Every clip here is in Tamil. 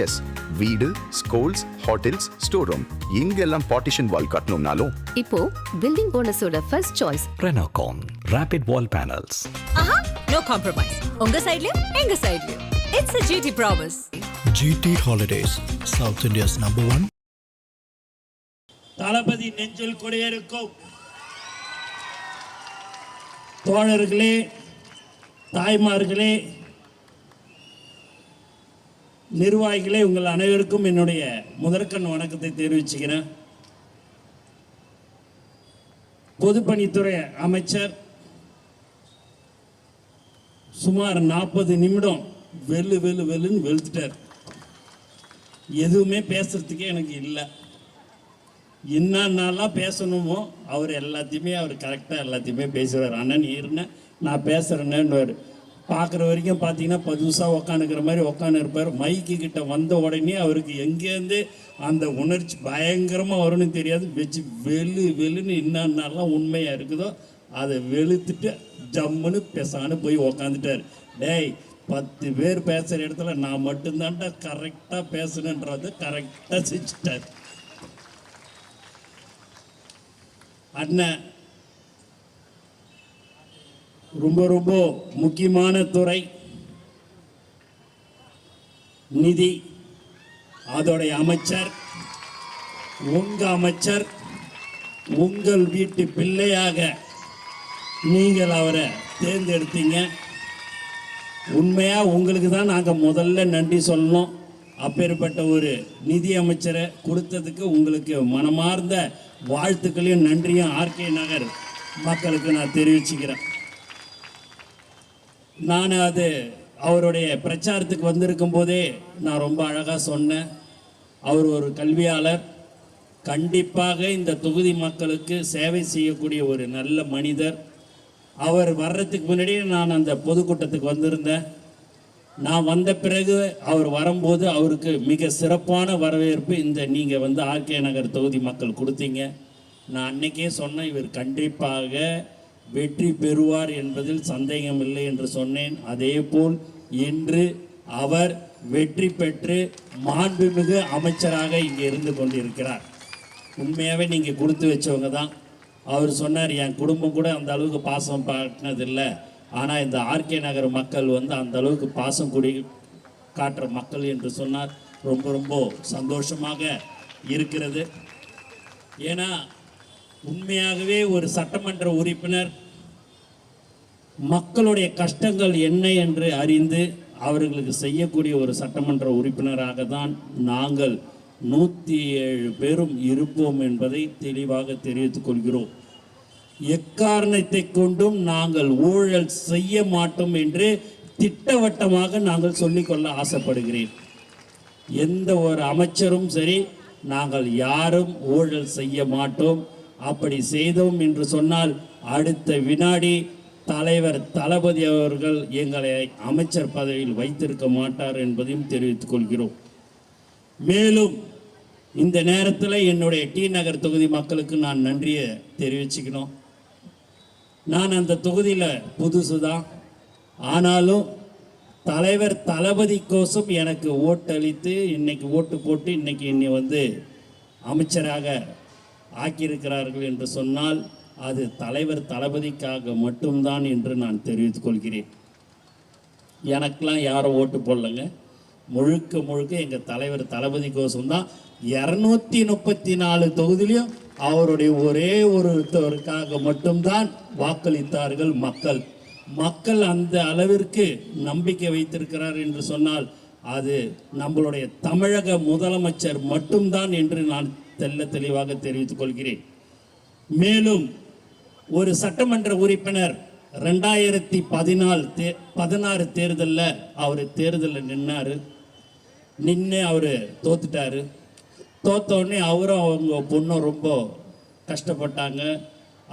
எஸ், வீடு, ஸ்கூல்ஸ், ஹோட்டல்ஸ், ஸ்டோர் ரூம் இங்கெல்லாம் பார்ட்டிஷன் வால் கட்டணும்னாலும் இப்போ பில்டிங் ஓனர்ஸோட first choice Renocon Rapid Wall Panels. No compromise. உங்க சைடுலயும் எங்க சைடுலயும். It's a GT promise. GT Holidays, South India's #1. தளபதி நெஞ்சில் குடியிருக்கும் தோழர்களே, தாய்மார்களே, நிர்வாகிகளே, உங்கள் அனைவருக்கும் என்னுடைய முதற்கண் வணக்கத்தை தெரிவிச்சுக்கிறேன். பொதுப்பணித்துறை அமைச்சர் சுமார் 40 நிமிடம் வெல்லுன்னு வெளுத்துட்டார். எதுவுமே பேசுறதுக்கே எனக்கு இல்லை. என்னென்னலாம் பேசணுமோ அவர் எல்லாத்தையுமே கரெக்டாக எல்லாத்தையுமே பேசுவார். அண்ணன் இருன்னு நான் பேசுகிறேன்னு பார்க்குற வரைக்கும் பார்த்தீங்கன்னா புதுசாக உக்காந்துக்கிற மாதிரி உக்காந்துருப்பார். மைக்கு கிட்ட வந்த உடனே அவருக்கு எங்கேருந்து அந்த உணர்ச்சி பயங்கரமாக வரும்னு தெரியாது. வச்சு வெளுன்னு என்னென்னலாம் உண்மையாக இருக்குதோ அதை வெளுத்துட்டு ஜம்முன்னு பேசான்னு போய் உக்காந்துட்டார். டேய், 10 பேர் பேசுகிற இடத்துல நான் மட்டும்தான்டா கரெக்டாக பேசணுன்றது கரெக்டாக செஞ்சுட்டார். அண்ணன் ரொம்ப முக்கியமான துறை நிதி, அதோடைய அமைச்சர், உங்க அமைச்சர், உங்கள் வீட்டு பிள்ளையாக நீங்கள் அவரை தேர்ந்தெடுத்தீங்க. உண்மையா உங்களுக்கு தான் நாங்கள் முதல்ல நன்றி சொல்லணும். அப்பேற்பட்ட ஒரு நிதி அமைச்சரை கொடுத்ததுக்கு உங்களுக்கு மனமார்ந்த வாழ்த்துக்களையும் நன்றியும் ஆர்கே நகர் மக்களுக்கு நான் தெரிவிச்சுக்கிறேன். நான் அவருடைய பிரச்சாரத்துக்கு வந்திருக்கும் போதே நான் ரொம்ப அழகாக சொன்னேன். அவர் ஒரு கல்வியாளர், கண்டிப்பாக இந்த தொகுதி மக்களுக்கு சேவை செய்யக்கூடிய ஒரு நல்ல மனிதர். அவர் வர்றதுக்கு முன்னாடியே நான் அந்த பொதுக்கூட்டத்துக்கு வந்திருந்தேன். நான் வந்த பிறகு அவர் வரும்போது அவருக்கு மிக சிறப்பான வரவேற்பு நீங்கள் ஆர்கே நகர் தொகுதி மக்கள் கொடுத்தீங்க. நான் அன்னைக்கே சொன்னேன், இவர் கண்டிப்பாக வெற்றி பெறுவார் என்பதில் சந்தேகம் இல்லை என்று சொன்னேன். அதே போல் இன்று அவர் வெற்றி பெற்று மாண்புமிகு அமைச்சராக இங்கே இருந்து கொண்டிருக்கிறார். உண்மையாகவே நீங்கள் கொடுத்து வச்சவங்க தான். அவர் சொன்னார், என் குடும்பம் கூட அந்த அளவுக்கு பாசம் காட்டினதில்லை, ஆனால் இந்த ஆர்கே நகர் மக்கள் அந்த அளவுக்கு பாசம் காட்டுற மக்கள் என்று சொன்னார். ரொம்ப சந்தோஷமாக இருக்கிறது. ஏன்னா உண்மையாகவே ஒரு சட்டமன்ற உறுப்பினர் மக்களுடைய கஷ்டங்கள் என்ன என்று அறிந்து அவர்களுக்கு செய்யக்கூடிய ஒரு சட்டமன்ற உறுப்பினராக தான் நாங்கள் 107 பேரும் இருப்போம் என்பதை தெளிவாக தெரிவித்துக் கொள்கிறோம். எக்காரணத்தை கொண்டும் நாங்கள் ஊழல் செய்ய மாட்டோம் என்று திட்டவட்டமாக நாங்கள் சொல்லிக்கொள்ள ஆசைப்படுகிறேன். எந்த ஒரு அமைச்சரும் சரி, நாங்கள் யாரும் ஊழல் செய்ய மாட்டோம். அப்படி செய்தோம் என்று சொன்னால் அடுத்த வினாடி தலைவர் தளபதி அவர்கள் எங்களை அமைச்சர் பதவியில் வைத்திருக்க மாட்டார் என்பதையும் தெரிவித்துக் கொள்கிறோம். மேலும் இந்த நேரத்தில் என்னுடைய டி நகர் தொகுதி மக்களுக்கு நான் நன்றியை தெரிவிச்சுக்கணும். நான் அந்த தொகுதியில் புதுசு தான். ஆனாலும் தலைவர் தளபதி கோசம் எனக்கு ஓட்டளித்து இன்னைக்கு ஓட்டு போட்டு இன்னைக்கு என்னை அமைச்சராக ஆக்கியிருக்கிறார்கள் என்று சொன்னால் அது தலைவர் தளபதிக்காக மட்டும்தான் என்று நான் தெரிவித்துக் கொள்கிறேன். எனக்கெல்லாம் யாரும் ஓட்டு போடலைங்க. முழுக்க எங்கள் தலைவர் தளபதி கோசம்தான் 234 தொகுதியிலையும் அவருடைய ஒரே ஒருத்தருக்காக மட்டும்தான் வாக்களித்தார்கள் மக்கள் அந்த அளவிற்கு நம்பிக்கை வைத்திருக்கிறார் என்று சொன்னால் அது நம்மளுடைய தமிழக முதலமைச்சர் மட்டும்தான் என்று நான் தெளிவாக தெரிவித்துக் கொள்கிறேன். மேலும் ஒரு சட்டமன்ற உறுப்பினர் 2016 தேர்தலில் அவர் தேர்தலில் நின்று அவர் தோத்துட்டாரு. தோத்தோடனே அவரும் அவங்க பொண்ணும் ரொம்ப கஷ்டப்பட்டாங்க,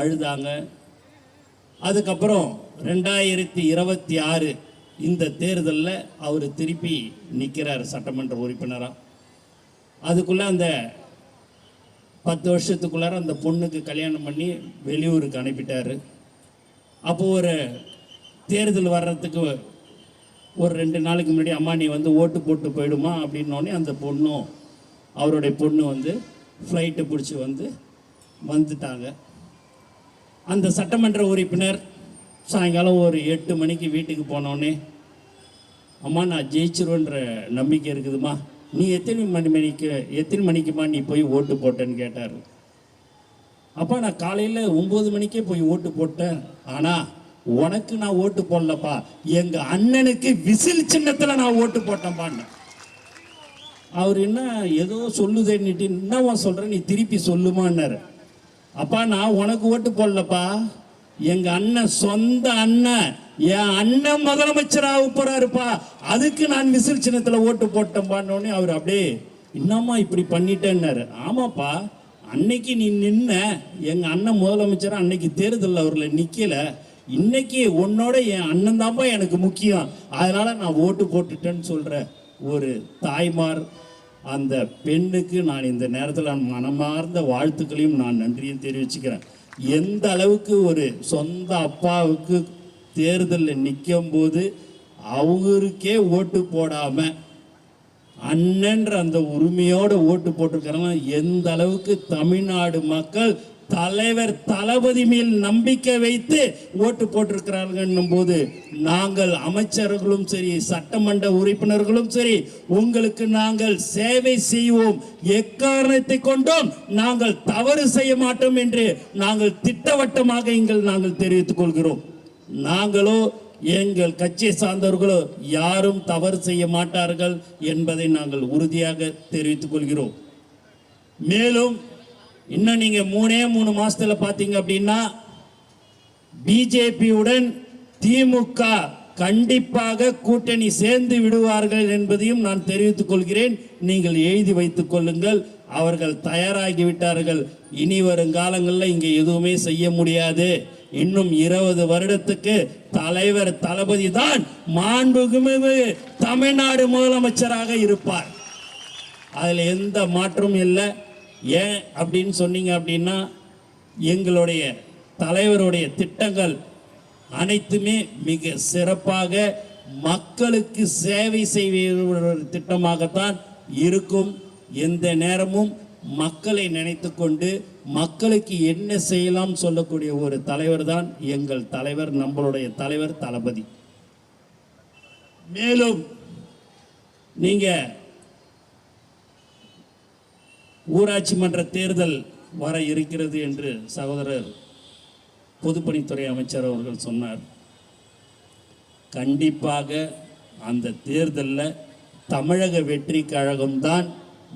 அழுதாங்க. அதுக்கப்புறம் 2026 இந்த தேர்தலில் அவர் திருப்பி நிற்கிறார் சட்டமன்ற உறுப்பினராக. அதுக்குள்ளே அந்த 10 வருஷத்துக்குள்ளார அந்த பொண்ணுக்கு கல்யாணம் பண்ணி வெளியூருக்கு அனுப்பிட்டார். அப்போது ஒரு தேர்தல் வர்றதுக்கு ஒரு 2 நாளைக்கு முன்னாடி அம்மா நீ வந்து ஓட்டு போட்டு போயிடுமா அப்படின்னோடனே அந்த பொண்ணும் அவருடைய பொண்ணு வந்து ஃப்ளைட்டை பிடிச்சி வந்துட்டாங்க. அந்த சட்டமன்ற உறுப்பினர் சாயங்காலம் ஒரு 8 மணிக்கு வீட்டுக்கு போனோடனே, அம்மா நான் ஜெயிச்சிருவேன்ற நம்பிக்கை இருக்குதுமா, நீ எத்தனை மணிக்குமா நீ போய் ஓட்டு போட்டேன்னு கேட்டார். அப்பா நான் காலையில் 9 மணிக்கே போய் ஓட்டு போட்டேன், ஆனால் உனக்கு நான் ஓட்டு போடலப்பா, எங்கள் அண்ணனுக்கு விசில் சின்னத்தில் நான் ஓட்டு போட்டேன்ப்பான்னு. அவர் என்ன ஏதோ சொல்லுதேன்னுட்டு என்னவா சொல்கிறேன் நீ திருப்பி சொல்லுமான்னாரு. அப்பா நான் உனக்கு ஓட்டு போடலப்பா, எங்கள் அண்ணன் சொந்த அண்ணன் என் அண்ணன் முதலமைச்சராக போறாருப்பா, அதுக்கு நான் விசில் சின்னத்தில் ஓட்டு போட்டேன்பான்னோடனே அவர் அப்படியே என்னம்மா இப்படி பண்ணிட்டேன்னாரு. ஆமாப்பா அன்னைக்கு நீ நின்ன எங்கள் அண்ணன் முதலமைச்சராக அன்னைக்கு தேர்தலில் அவர்களை நிற்கலை, இன்னைக்கு உன்னோட என் அண்ணன் தான்ப்பா எனக்கு முக்கியம், அதனால நான் ஓட்டு போட்டுட்டேன்னு சொல்கிற ஒரு தாய்மார் அந்த பெண்ணுக்கு நான் இந்த நேரத்தில் நான் மனமார்ந்த வாழ்த்துக்களையும் நான் நன்றியும் தெரிவிச்சுக்கிறேன். எந்த அளவுக்கு ஒரு சொந்த அப்பாவுக்கு தேர்தலில் நிற்கும் போது அவருக்கே ஓட்டு போடாமல் அண்ணன்ற அந்த உரிமையோடு ஓட்டு போட்டிருக்கிறாங்க. எந்த அளவுக்கு தமிழ்நாடு மக்கள் தலைவர் தளபதி மேல் நம்பிக்கை வைத்து ஓட்டு போட்டிருக்கிறார்கள் போது நாங்கள் அமைச்சர்களும் சரி சட்டமன்ற உறுப்பினர்களும் சரி உங்களுக்கு நாங்கள் சேவை செய்வோம், எக்காரணத்தை கொண்டும் நாங்கள் தவறு செய்ய மாட்டோம் என்று நாங்கள் திட்டவட்டமாக நாங்கள் தெரிவித்துக் கொள்கிறோம். நாங்களோ எங்கள் கட்சியை சார்ந்தவர்களோ யாரும் தவறு செய்ய மாட்டார்கள் என்பதை நாங்கள் உறுதியாக தெரிவித்துக் கொள்கிறோம். மேலும் இன்னும் நீங்க 3 மாசத்துல பாத்தீங்க அப்படின்னா பிஜேபியுடன் திமுக கண்டிப்பாக கூட்டணி சேர்ந்து விடுவார்கள் என்பதையும் நான் தெரிவித்துக் கொள்கிறேன். நீங்கள் எழுதி வைத்துக் கொள்ளுங்கள். அவர்கள் தயாராகி விட்டார்கள். இனி வரும் காலங்களில் இங்கே எதுவுமே செய்ய முடியாது. இன்னும் 20 வருடத்துக்கு தலைவர் தளபதி தான் மாண்புமிகு தமிழ்நாடு முதலமைச்சராக இருப்பார். அதில் எந்த மாற்றமும் இல்லை. ஏன் அப்படின்னு சொன்னீங்க அப்படின்னா எங்களுடைய தலைவருடைய திட்டங்கள் அனைத்துமே மிக சிறப்பாக மக்களுக்கு சேவை செய்கிற திட்டமாகத்தான் இருக்கும். எந்த நேரமும் மக்களை நினைத்து கொண்டு மக்களுக்கு என்ன செய்யலாம் சொல்லக்கூடிய ஒரு தலைவர் தான் எங்கள் தலைவர், நம்மளுடைய தலைவர் தளபதி. மேலும் நீங்க ஊராட்சி மன்ற தேர்தல் வர இருக்கிறது என்று சகோதரர் பொதுப்பணித்துறை அமைச்சர் அவர்கள் சொன்னார். கண்டிப்பாக அந்த தேர்தலில் தமிழக வெற்றி கழகம்தான்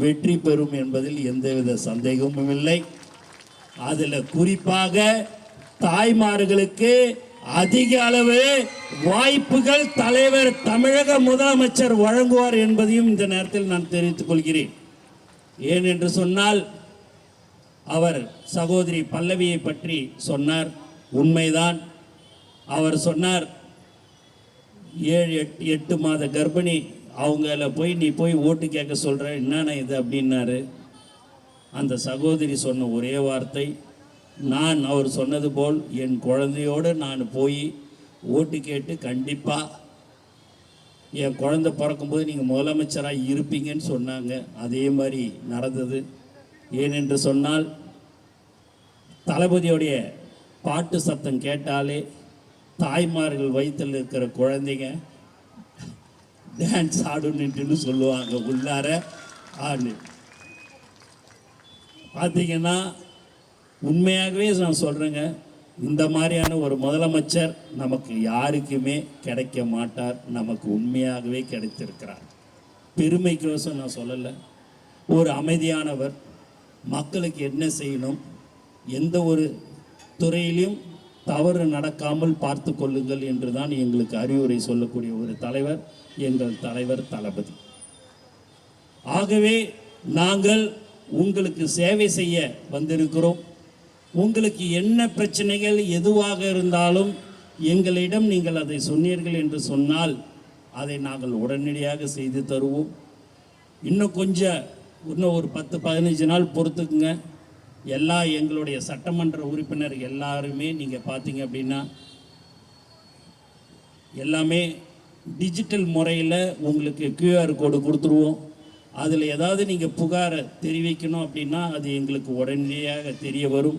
வெற்றி பெறும் என்பதில் எந்தவித சந்தேகமும் இல்லை. அதில் குறிப்பாக தாய்மார்களுக்கு அதிக அளவு வாய்ப்புகள் தலைவர் தமிழக முதலமைச்சர் வழங்குவார் என்பதையும் இந்த நேரத்தில் நான் தெரிவித்துக் கொள்கிறேன். ஏன் என்று சொன்னால் அவர் சகோதரி பல்லவியை பற்றி சொன்னார். உண்மைதான். அவர் சொன்னார் 7-8 மாத கர்ப்பிணி, அவங்கள போய் நீ போய் ஓட்டு கேட்க சொல்கிற, என்னென்ன இது அப்படின்னாரு. அந்த சகோதரி சொன்ன ஒரே வார்த்தை, நான் அவர் சொன்னது போல் என் குழந்தையோடு நான் போய் ஓட்டு கேட்டு கண்டிப்பாக என் குழந்தை பிறக்கும்போது நீங்கள் முதலமைச்சராக இருப்பீங்கன்னு சொன்னாங்க. அதே மாதிரி நடந்தது. ஏனென்று சொன்னால் தளபதியோடைய பாட்டு சத்தம் கேட்டாலே தாய்மார்கள் வயிற்றில் இருக்கிற குழந்தைங்க டான்ஸ் ஆடுன்னு சொல்லுவாங்க. உள்ளார ஆடு பார்த்தீங்கன்னா உண்மையாகவே நான் சொல்கிறேங்க, இந்த மாதிரியான ஒரு முதலமைச்சர் நமக்கு யாருக்குமே கிடைக்க மாட்டார். நமக்கு உண்மையாகவே கிடைத்திருக்கிறார். பெருமைக்கோசம் நான் சொல்லலை. ஒரு அமைதியானவர், மக்களுக்கு என்ன செய்யணும், எந்த ஒரு துறையிலும் தவறு நடக்காமல் பார்த்து கொள்ளுங்கள் என்று தான் எங்களுக்கு அறிவுரை சொல்லக்கூடிய ஒரு தலைவர் எங்கள் தலைவர் தளபதி. ஆகவே நாங்கள் உங்களுக்கு சேவை செய்ய வந்திருக்கிறோம். உங்களுக்கு என்ன பிரச்சனைகள் எதுவாக இருந்தாலும் எங்களிடம் நீங்கள் அதை சொன்னீர்கள் என்று சொன்னால் அதை நாங்கள் உடனடியாக செய்து தருவோம். இன்னும் ஒரு 10-15 நாள் பொறுத்துக்குங்க. எல்லா எங்களுடைய சட்டமன்ற உறுப்பினர் எல்லாருமே நீங்கள் பார்த்தீங்க அப்படின்னா எல்லாமே டிஜிட்டல் முறையில் உங்களுக்கு QR கோடு கொடுத்துருவோம். அதில் ஏதாவது நீங்கள் புகாரை தெரிவிக்கணும் அப்படின்னா அது எங்களுக்கு உடனடியாக தெரிய வரும்.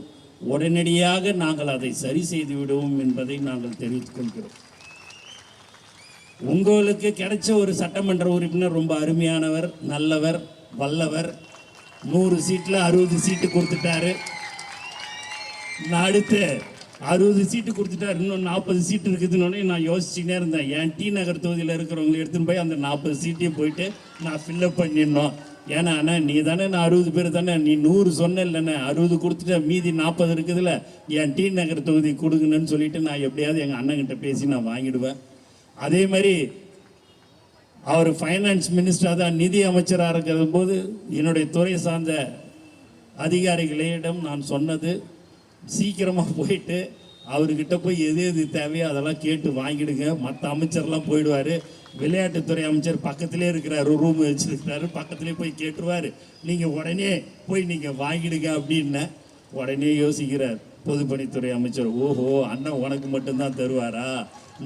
உடனடியாக நாங்கள் அதை சரி செய்து விடுவோம் என்பதை நாங்கள் தெரிவித்துக் கொள்கிறோம். உங்களுக்கு கிடைச்ச ஒரு சட்டமன்ற உறுப்பினர் ரொம்ப அருமையானவர், நல்லவர், வல்லவர். 100 சீட்டில் 60 சீட்டு கொடுத்துட்டாரு. நான் அடுத்து 60 சீட்டு கொடுத்துட்டாரு, இன்னும் 40 சீட்டு இருக்குதுன்னு நான் யோசிச்சுக்கினே இருந்தேன். என் டி நகர் தொகுதியில் இருக்கிறவங்களை எடுத்துன்னு போய் அந்த 40 சீட்டையும் போயிட்டு நான் ஃபில்லப் பண்ணிடணும். ஏன்னா அண்ணா நீ தானே, நான் 60 பேர் தானே, நீ 100 சொன்ன இல்லைண்ணே, 60 கொடுத்துட்டு மீதி 40 இருக்குதுல்ல, என் டி நகர் தொகுதி கொடுங்கன்னு சொல்லிட்டு நான் எப்படியாவது எங்கள் அண்ணன்கிட்ட பேசி நான் வாங்கிடுவேன். அதே மாதிரி அவர் ஃபைனான்ஸ் மினிஸ்டராக தான், நிதி அமைச்சராக இருக்கிற போது என்னுடைய துறை சார்ந்த அதிகாரிகளிடம் நான் சொன்னது, சீக்கிரமாக போயிட்டு அவர்கிட்ட போய் எது எது தேவையோ அதெல்லாம் கேட்டு வாங்கிடுங்க. மற்ற அமைச்சர்லாம் போயிடுவார். விளையாட்டுத்துறை அமைச்சர் பக்கத்திலே இருக்கிறார், ரூம் வச்சுருக்கிறாரு, பக்கத்திலே போய் கேட்டுருவார். நீங்கள் உடனே போய் நீங்கள் வாங்கிடுங்க அப்படின்ன உடனே யோசிக்கிறார் பொதுப்பணித்துறை அமைச்சர். ஓஹோ, அண்ணன் உனக்கு மட்டும்தான் தருவாரா,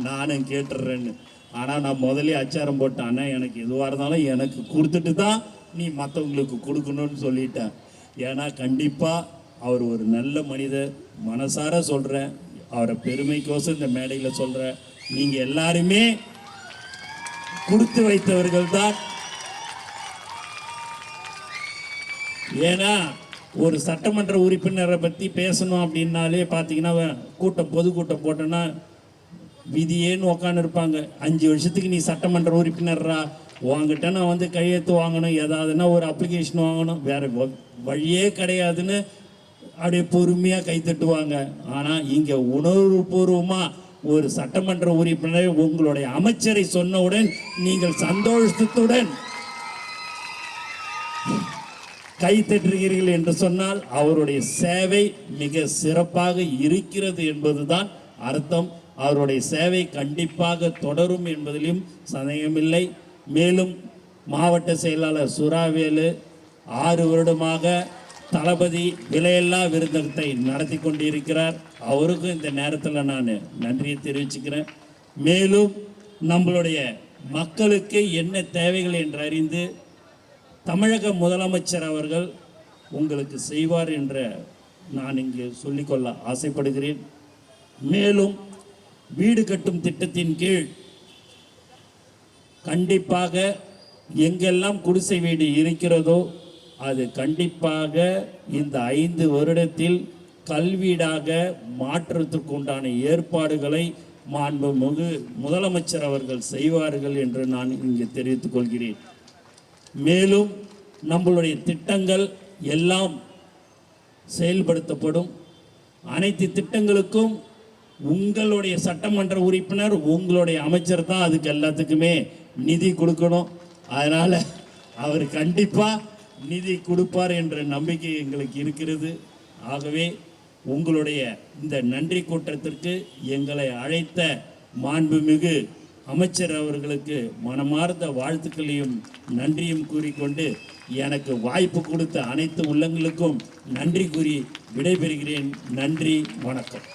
நானும் கேட்டுடுறேன்னு. ஆனால் நான் முதலே அச்சாரம் போட்டேன், அண்ணன் எனக்கு எதுவாக இருந்தாலும் எனக்கு கொடுத்துட்டு தான் நீ மற்றவங்களுக்கு கொடுக்கணும்னு சொல்லிட்டேன். ஏன்னா கண்டிப்பாக அவர் ஒரு நல்ல மனிதர், மனசார சொல்கிறேன், அவரை பெருமைக்கோசம் இந்த மேடையில் சொல்கிறேன். நீங்கள் எல்லாருமே கொடுத்து வைத்தவர்கள் தான். ஏன்னா ஒரு சட்டமன்ற உறுப்பினரை பற்றி பேசணும் அப்படின்னாலே பார்த்தீங்கன்னா பொதுக்கூட்டம் போட்டோன்னா விதியேன்னு உக்காந்துருப்பாங்க. 5 வருஷத்துக்கு நீ சட்டமன்ற உறுப்பினர்ரா, உங்ககிட்ட நான் வந்து கையெழுத்து வாங்கணும், ஏதாவதுன்னா ஒரு அப்ளிகேஷன் வாங்கணும், வேறு வழியே கிடையாதுன்னு அப்படியே பொறுமையாக கைத்தட்டுவாங்க. ஆனால் இங்கே உணர்வுபூர்வமாக ஒரு சட்டமன்ற உறுப்பினர் உங்களுடைய அமைச்சரை சொன்னவுடன் நீங்கள் சந்தோஷத்துடன் கைத்தட்டுகிறீர்கள் என்று சொன்னால் அவருடைய சேவை மிக சிறப்பாக இருக்கிறது என்பதுதான் அர்த்தம். அவருடைய சேவை கண்டிப்பாக தொடரும் என்பதிலும் சந்தேகமில்லை. மேலும் மாவட்ட செயலாளர் சுறாவேலு 6 வருடமாக தளபதி விலையில்லா விருந்தகத்தை நடத்தி கொண்டிருக்கிறார். அவருக்கும் இந்த நேரத்தில் நான் நன்றியை தெரிவிச்சுக்கிறேன். மேலும் நம்மளுடைய மக்களுக்கு என்ன தேவைகள் என்று அறிந்து தமிழக முதலமைச்சர் அவர்கள் உங்களுக்கு செய்வார் என்ற நான் இங்கு சொல்லிக்கொள்ள ஆசைப்படுகிறேன். மேலும் வீடு கட்டும் திட்டத்தின் கீழ் கண்டிப்பாக எங்கெல்லாம் குடிசை வீடு இருக்கிறதோ அது கண்டிப்பாக இந்த 5 வருடத்தில் கல்வீடாக மாற்றத்துக்கு உண்டான ஏற்பாடுகளை மாண்புமிகு முதலமைச்சர் அவர்கள் செய்வார்கள் என்று நான் இங்கே தெரிவித்துக் கொள்கிறேன். மேலும் நம்மளுடைய திட்டங்கள் எல்லாம் செயல்படுத்தப்படும். அனைத்து திட்டங்களுக்கும் உங்களுடைய சட்டமன்ற உறுப்பினர், உங்களுடைய அமைச்சர் தான் அதுக்கு எல்லாத்துக்குமே நிதி கொடுக்கணும். அதனால் அவர் கண்டிப்பாக நிதி கொடுப்பார் என்ற நம்பிக்கை எங்களுக்கு இருக்கிறது. ஆகவே உங்களுடைய இந்த நன்றி கூட்டத்திற்கு எங்களை அழைத்த மாண்புமிகு அமைச்சர் அவர்களுக்கு மனமார்ந்த வாழ்த்துக்களையும் நன்றியும் கூறிக்கொண்டு எனக்கு வாய்ப்பு கொடுத்த அனைத்து உள்ளங்களுக்கும் நன்றி கூறி விடைபெறுகிறேன். நன்றி, வணக்கம்.